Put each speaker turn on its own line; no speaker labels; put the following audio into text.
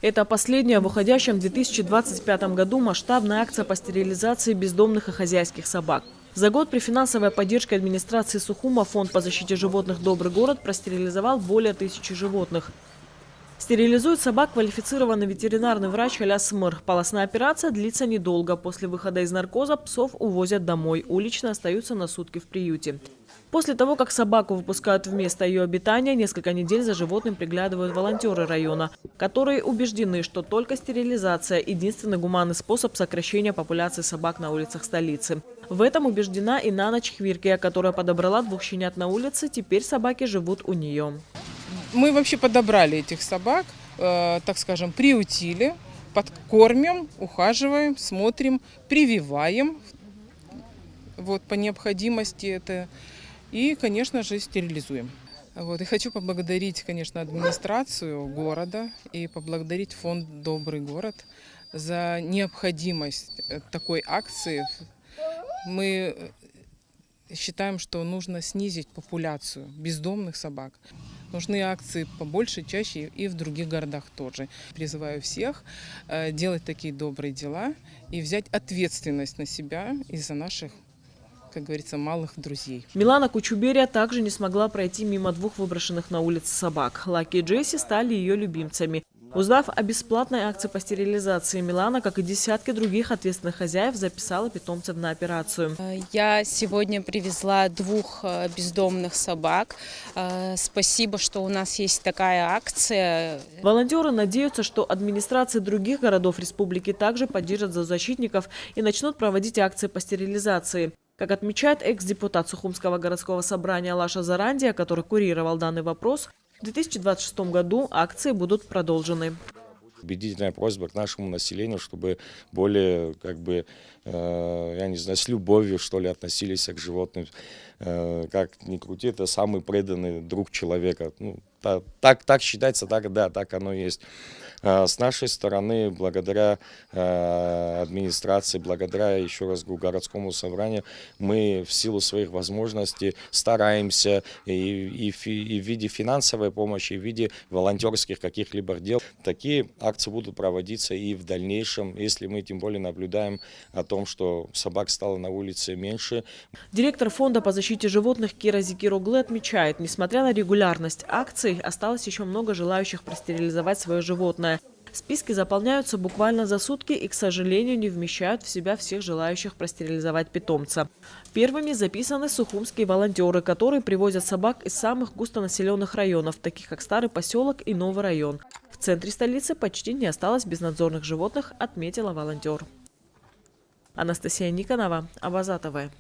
Это последняя в уходящем 2025 году масштабная акция по стерилизации бездомных и хозяйских собак. За год при финансовой поддержке администрации Сухума Фонд по защите животных «Добрый город» простерилизовал более 1000 животных. Стерилизует собак квалифицированный ветеринарный врач Халяс Мыр. Полостная операция длится недолго. После выхода из наркоза псов увозят домой. Уличные остаются на сутки в приюте. После того, как собаку выпускают в место ее обитания, несколько недель за животным приглядывают волонтеры района, которые убеждены, что только стерилизация – единственный гуманный способ сокращения популяции собак на улицах столицы. В этом убеждена и Нана Чхвиркия, которая подобрала 2 щенят на улице. Теперь собаки живут у нее.
Мы вообще подобрали этих собак, так скажем, приютили, подкормим, ухаживаем, смотрим, прививаем вот, по необходимости это. И, конечно же, стерилизуем. Вот. И хочу поблагодарить, конечно, администрацию города и поблагодарить фонд «Добрый город» за необходимость такой акции. Мы считаем, что нужно снизить популяцию бездомных собак. Нужны акции побольше, чаще и в других городах тоже. Призываю всех делать такие добрые дела и взять ответственность на себя из-за наших, как говорится, малых друзей.
Милана Кучуберия также не смогла пройти мимо 2 выброшенных на улице собак. Лаки и Джесси стали ее любимцами. Узнав о бесплатной акции по стерилизации, Милана, как и десятки других ответственных хозяев, записала питомцев на операцию.
Я сегодня привезла 2 бездомных собак. Спасибо, что у нас есть такая акция.
Волонтеры надеются, что администрации других городов республики также поддержат зоозащитников и начнут проводить акции по стерилизации. Как отмечает экс-депутат Сухумского городского собрания Лаша Зарандия, который курировал данный вопрос, в 2026 году акции будут продолжены.
Убедительная просьба к нашему населению, чтобы более, я не знаю, с любовью, что ли, относились к животным. Как ни крути, это самый преданный друг человека. Ну, так считается, так оно и есть. С нашей стороны, благодаря администрации, благодаря, еще раз говорю, городскому собранию, мы в силу своих возможностей стараемся и в виде финансовой помощи, и в виде волонтерских каких-либо дел. Такие акции будут проводиться и в дальнейшем, если мы тем более наблюдаем о том, что собак стало на улице меньше.
Директор фонда по защите животных Кира Зикироглы отмечает, несмотря на регулярность акций, осталось еще много желающих простерилизовать свое животное. Списки заполняются буквально за сутки и, к сожалению, не вмещают в себя всех желающих простерилизовать питомца. Первыми записаны сухумские волонтеры, которые привозят собак из самых густонаселенных районов, таких как Старый поселок и Новый район. В центре столицы почти не осталось безнадзорных животных, отметила волонтер. Анастасия Никонова, Абаза ТВ.